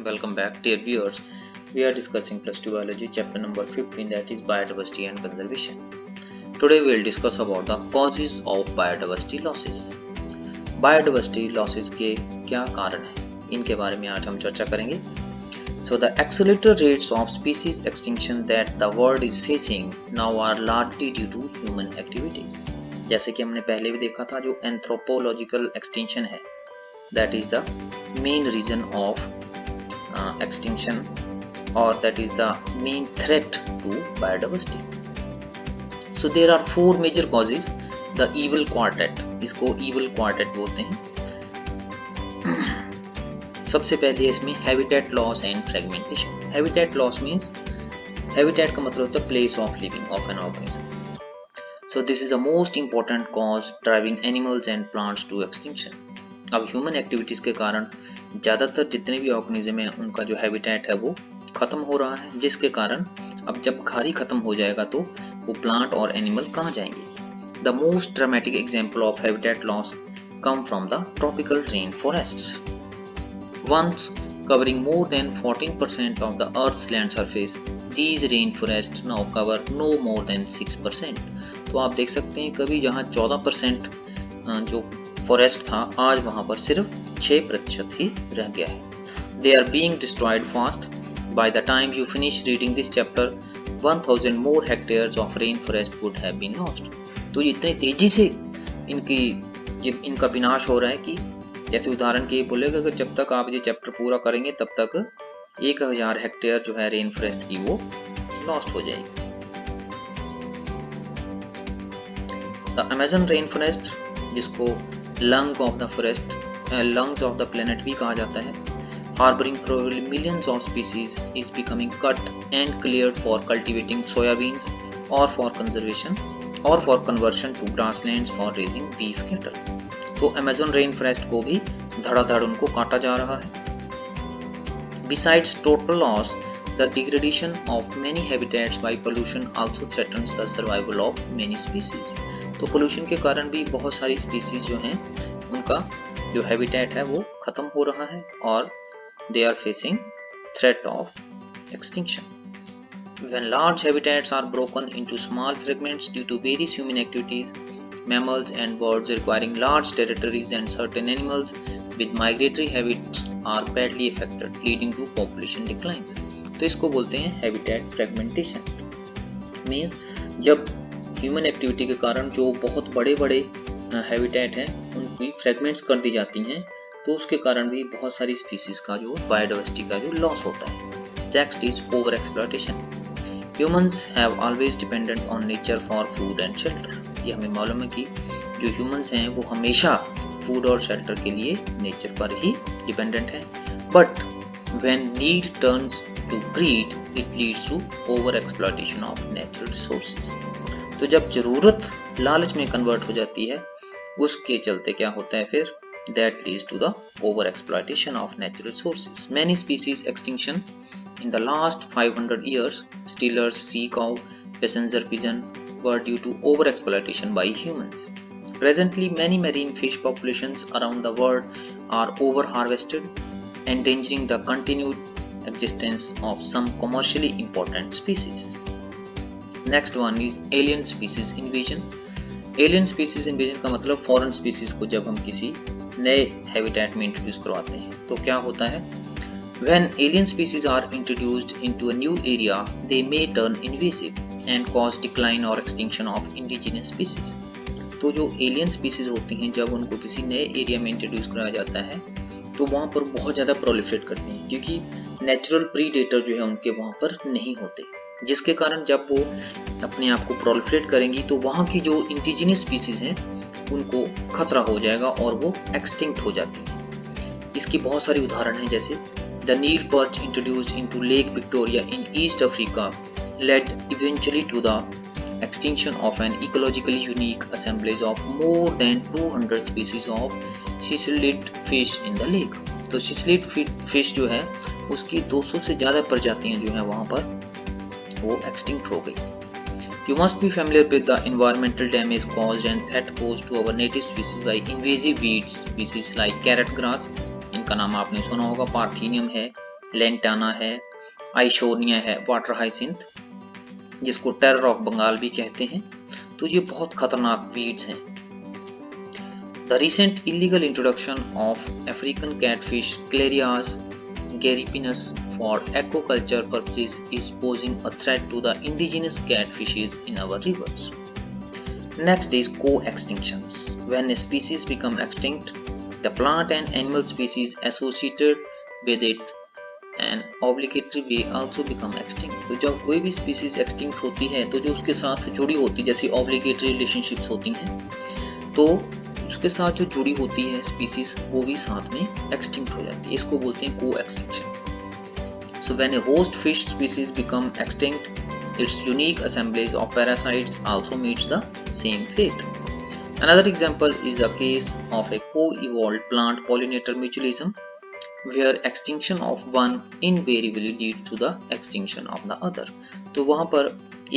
Welcome back, dear viewers. We are discussing Plus 2 Biology chapter number 15, that is biodiversity and conservation. Today we will discuss about the causes of biodiversity losses. Biodiversity losses के क्या कारण हैं, इनके बारे में आज हम चर्चा करेंगे. So the accelerated rates of species extinction that the world is facing now are largely due to human activities. जैसे कि हमने पहले भी देखा था, जो anthropological extinction है, that is the main reason of extinction, or that is the main threat to biodiversity. So there are four major causes. The evil quartet, इसको evil quartet बोलते हैं. सबसे पहले इसमें habitat loss and fragmentation. Habitat loss means habitat का मतलब होता है place of living of an organism. So this is the most important cause driving animals and plants to extinction. अब ह्यूमन एक्टिविटीज के कारण ज़्यादातर जितने भी ऑर्गेनिज्म हैं उनका जो हैबिटेट है वो ख़त्म हो रहा है, जिसके कारण अब जब खारी ख़त्म हो जाएगा तो वो प्लांट और एनिमल कहाँ जाएंगे. The most dramatic example of habitat loss come from the tropical rain forests. Once covering more than 14% of the Earth's land surface, these rainforests now cover no more than 6%. तो आप देख सकते हैं कभी जहाँ 14% जो फॉरेस्ट था, आज वहाँ पर सिर्फ 6% ही रह गया है. They are being destroyed fast. By the time you finish reading this chapter, 1000 more hectares of rainforest would have been lost. तो इतनी तेजी से इनका विनाश हो रहा है कि जैसे उदाहरण के बोलेगा कि जब तक आप ये चैप्टर पूरा करेंगे तब तक 1000 हेक्टेयर जो है रेन फॉरेस्ट की वो लॉस्ट हो जाएगी. द अमेज़न रेन फॉरेस्ट, जिसको lung of the forest, lungs of the planet भी कहा जाता है, harboring probably millions of species, is becoming cut and cleared for cultivating soybeans or for conservation or for conversion to grasslands for raising beef cattle. तो Amazon rain forest को भी धड़ाधड़ उनको काटा जा रहा है. Besides total loss, the degradation of many habitats by pollution also threatens the survival of many species. तो पोल्यूशन के कारण भी बहुत सारी स्पीसीज जो हैं उनका जो हैबिटेट है वो खत्म हो रहा है और they are facing threat of extinction. When large habitats are broken into small fragments due to various human activities, mammals and birds requiring large territories and certain animals with migratory habits are badly affected, leading to population declines. तो इसको बोलते हैं habitat fragmentation. Means जब human activity के कारण जो बहुत बड़े बड़े हैबिटेट हैं उनकी फ्रेगमेंट्स कर दी जाती हैं, तो उसके कारण भी बहुत सारी स्पीसीज का जो बायोडाइवर्सिटी का जो लॉस होता है. Next is over exploitation. Humans have always dependent on nature for food and shelter. ये हमें मालूम है कि जो ह्यूमंस हैं वो हमेशा फूड और शेल्टर के लिए नेचर पर ही डिपेंडेंट हैं. But when need turns to breed, it leads to over exploitation of natural resources. तो जब जरूरत लालच में कन्वर्ट हो जाती है, उसके चलते क्या होता है फिर, that leads to the over exploitation of natural resources. Many species extinction in the last 500 years, steelers, sea cow, passenger pigeon, were due to over exploitation by humans. Presently, many marine fish populations around the world are over harvested, endangering the continued existence of some commercially important species. Next one is alien species invasion. Alien species invasion का मतलब foreign species को जब हम किसी नए habitat में introduce करवाते हैं तो क्या होता है, when alien species are introduced into a new area, they may turn invasive and cause decline और एक्सटिंक्शन ऑफ इंडिजिनस स्पीसीज. तो जो एलियन स्पीसीज होती हैं जब उनको किसी नए एरिया में इंट्रोड्यूस कराया जाता है तो वहाँ पर बहुत ज़्यादा प्रोलिफरेट करती हैं, क्योंकि नेचुरल प्रीडेटर जो है उनके वहाँ पर नहीं होते, जिसके कारण जब वो अपने आप को प्रोलिफरेट करेंगी तो वहाँ की जो इंडिजिनस स्पीसीज हैं उनको खतरा हो जाएगा और वो एक्सटिंक्ट हो जाती हैं. इसकी बहुत सारी उदाहरण हैं, जैसे the Nile perch introduced into Lake Victoria in East Africa led eventually to the extinction of an ecologically unique assemblage of more than 200 species of cichlid fish in the lake. तो सिसलिड फिश जो है उसकी 200 से ज़्यादा प्रजातियाँ जो है वहाँ पर वो एक्सटिंक्ट हो गई. You must be familiar with the environmental damage caused and threat posed to our native species by invasive weeds species like carrot grass. इनका नाम आपने सुना होगा, पार्थेनियम है, लेंटाना है, आइशोनिया है, वाटर हाइसिंथ जिसको टेरर ऑफ बंगाल भी कहते हैं। तो ये बहुत खतरनाक वीड्स हैं। The recent illegal introduction of African catfish Clarias gariepinus for aquaculture purposes is posing a threat to the indigenous catfishes in our rivers. Next is co-extinctions. When a species become extinct, the plant and animal species associated with it and obligatory may also become extinct. तो जब कोई भी species extinct होती है तो जो उसके साथ जुड़ी होती जैसे obligatory relationships होती हैं तो उसके साथ जो जुड़ी होती है species वो भी साथ में extinct हो जाती है। इसको बोलते हैं co-extinction. So when a host fish species become extinct, its unique assemblage of parasites also meets the same fate. Another example is a case of a co-evolved plant pollinator mutualism, where extinction of one invariably leads to the extinction of the other. तो वहाँ पर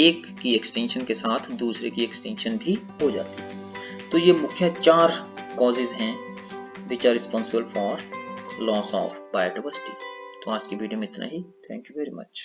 एक की extinction के साथ दूसरे की extinction भी हो जाती है। तो ये मुख्य 4 causes हैं which are responsible for loss of biodiversity. तो आज की वीडियो में इतना ही। Thank you very much.